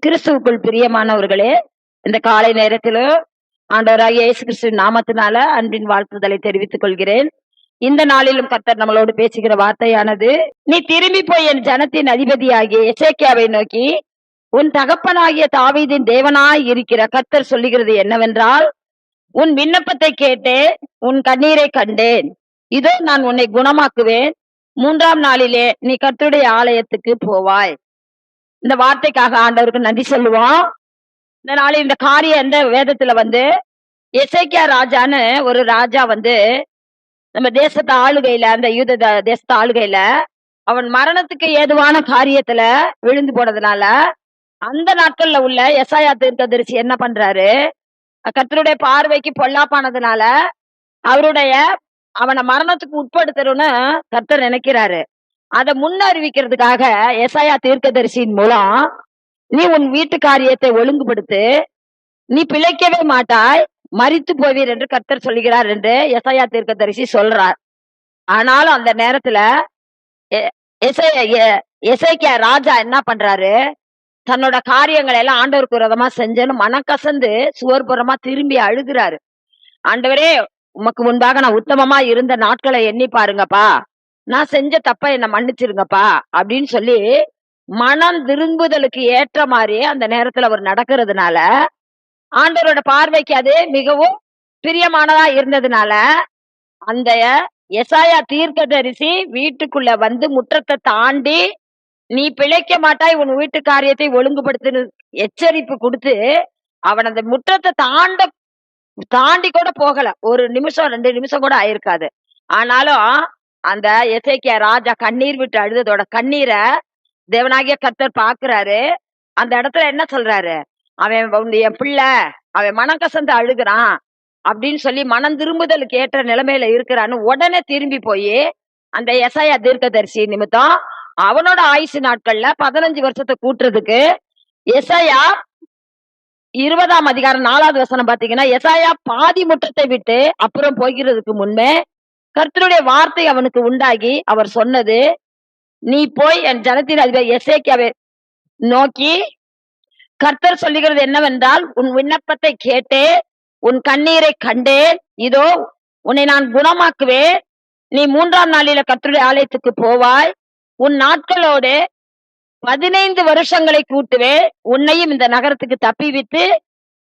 கிறிஸ்துவுக்குள் பிரியமானவர்களே, இந்த காலை நேரத்திலும் ஆண்டவராகிய இயேசு கிறிஸ்துவின் நாமத்தினால அன்பின் வாழ்த்துதலை தெரிவித்துக் கொள்கிறேன். இந்த நாளிலும் கர்த்தர் நம்மளோடு பேசுகிற வார்த்தையானது, நீ திரும்பி போய் என் ஜனத்தின் அதிபதியாகிய எசேக்கியாவை நோக்கி, உன் தகப்பனாகிய தாவீதின் தேவனாய் இருக்கிற கர்த்தர் சொல்லுகிறது என்னவென்றால், உன் விண்ணப்பத்தை கேட்டேன், உன் கண்ணீரை கண்டேன். இதோ நான் உன்னை குணமாக்குவேன். 3ஆம் நாளிலே நீ கர்த்தருடைய ஆலயத்துக்கு போவாய். இந்த வார்த்தைக்காக ஆண்டவருக்கு நன்றி சொல்லுவோம். இந்த நாளில் இந்த காரியம் எந்த வேதத்துல எசேக்கியா ராஜான்னு ஒரு ராஜா நம்ம தேசத்தை ஆளுகையில, அந்த யூத தேசத்தை ஆளுகையில அவன் மரணத்துக்கு ஏதுவான காரியத்துல விழுந்து போனதுனால, அந்த நாட்கள்ல உள்ள எசாயா தீர்க்கதரிசி என்ன பண்றாரு, கர்த்தருடைய பார்வைக்கு பொல்லாப்பானதுனால அவனை மரணத்துக்கு உட்படுத்தணும்னு கர்த்தர் நினைக்கிறாரு. அதை முன்னறிவிக்கிறதுக்காக எசாயா தீர்க்கதரிசியின் மூலம், நீ உன் வீட்டு காரியத்தை ஒழுங்குபடுத்து, நீ பிழைக்கவே மாட்டாய், மரித்து போவீர் என்று கர்த்தர் சொல்லுகிறார் என்று எசாயா தீர்க்கதரிசி சொல்றார். ஆனாலும் அந்த நேரத்துல எசேக்கியா ராஜா என்ன பண்றாரு, தன்னோட காரியங்களை எல்லாம் ஆண்டவருக்கு விரோதமா செஞ்சேன்னு மனக்கசந்து சுவர்புறமா திரும்பி அழுகிறாரு. ஆண்டவரே, உமக்கு முன்பாக நான் உத்தமமா இருந்த நாட்களை எண்ணி பாருங்கப்பா, நான் செஞ்ச தப்ப என்ன மன்னிச்சிருங்கப்பா அப்படின்னு சொல்லி மனம் திரும்புதலுக்கு ஏற்ற மாதிரி அந்த நேரத்துல அவர் நடக்கிறதுனால, ஆண்டவரோட பார்வைக்கு அது மிகவும் பிரியமானதா இருந்ததுனால, அந்த எசாயா தீர்க்கதரிசி வீட்டுக்குள்ள முற்றத்தை தாண்டி, நீ பிழைக்க மாட்டாய், உன் வீட்டு காரியத்தை ஒழுங்குபடுத்து எச்சரிப்பு கொடுத்து, அவன் அந்த முற்றத்தை தாண்டி கூட போகல. 1 நிமிஷம் 2 நிமிஷம் கூட ஆயிருக்காது. ஆனாலும் அந்த எசேக்கியா ராஜா கண்ணீர் விட்டு அழுததோட கண்ணீரை தேவனாகிய கர்த்தர் பாக்குறாரு. அந்த இடத்துல என்ன சொல்றாரு, அவன் என் பிள்ளை, அவன் மனக்கசந்து அழுகிறான் அப்படின்னு சொல்லி மனம் திரும்புதலுக்கு ஏற்ற நிலைமையில இருக்கிறான்னு உடனே திரும்பி போய் அந்த எசாயா தீர்க்கதரிசி நிமித்தம் அவனோட ஆயுசு நாட்கள்ல 15 வருஷத்தை கூட்டுறதுக்கு, எசாயா 20ஆம் அதிகாரம் 4வது வசனம் பாத்தீங்கன்னா, எசாயா பாதி முற்றத்தை விட்டு அப்புறம் போகிறதுக்கு முன்பே கர்த்தருடைய வார்த்தை அவனுக்கு உண்டாகி அவர் சொன்னது, நீ போய் என் ஜனத்தின் அதிபதி எசேக்கியாவை நோக்கி, கர்த்தர் சொல்லுகிறது என்னவென்றால், உன் விண்ணப்பத்தை கேட்டேன், உன் கண்ணீரை கண்டேன், இதோ உன்னை நான் குணமாக்குவேன். நீ 3ஆம் நாளில கர்த்தருடைய ஆலயத்துக்கு போவாய். உன் நாட்களோடு 15 வருஷங்களை கூட்டுவேன். உன்னையும் இந்த நகரத்துக்கு தப்பிவித்து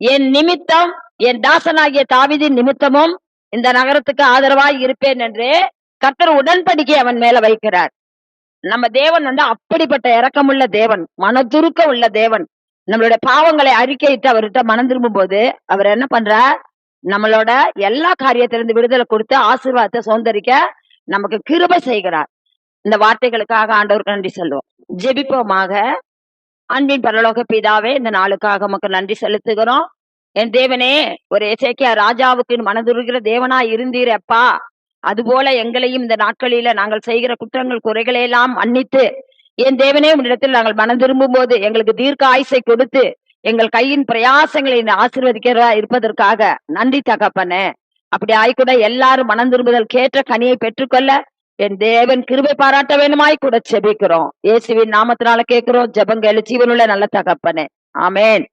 என் நிமித்தம், என் தாசனாகிய தாவீதின் நிமித்தமும் இந்த நகரத்துக்கு ஆதரவாய் இருப்பேன் என்று கர்த்தர் உடன்படிக்கை அவன் மேல வைக்கிறார். நம்ம தேவன் அப்படிப்பட்ட இரக்கமுள்ள தேவன், மனதுருக்க உள்ள தேவன். நம்மளுடைய பாவங்களை அறிக்கையிட்டு அவர்கிட்ட மனம் திரும்பும் போது அவர் என்ன பண்றார், நம்மளோட எல்லா காரியத்திலிருந்து விடுதலை கொடுத்து ஆசீர்வாதத்தை சுதந்திரிக்க நமக்கு கிருபை செய்கிறார். இந்த வார்த்தைகளுக்காக ஆண்டவருக்கு நன்றி சொல்லுவோம். ஜெபிப்போமாக. அன்பின் பரலோக பிதாவே, இந்த நாளுக்காக உமக்கு நன்றி செலுத்துகிறோம். என் தேவனே, ஒரு எசேக்கியா ராஜாவுக்கு மனதுருகிற தேவனா இருந்தீரப்பா, அதுபோல எங்களையும் இந்த நாட்களில நாங்கள் செய்கிற குற்றங்கள் குறைகளை எல்லாம் மன்னித்து, என் தேவனே உன்னிடத்தில் நாங்கள் மனம் திரும்பும் போது எங்களுக்கு தீர்க்க ஆயுசை கொடுத்து எங்கள் கையின் பிரயாசங்களை ஆசீர்வதிக்கிறதா இருப்பதற்காக நன்றி தகப்பனே. அப்படி ஆய்கூட எல்லாரும் மனம் திரும்புதல் கேட்ட கனியை பெற்றுக்கொள்ள என் தேவன் கிருபை பாராட்ட வேணுமாய் கூட ஜெபிக்கிறோம். இயேசுவின் நாமத்தினால கேட்கிறோம். ஜெபங்கள் ஜீவனுள்ள நல்ல தகப்பனே. ஆமென்.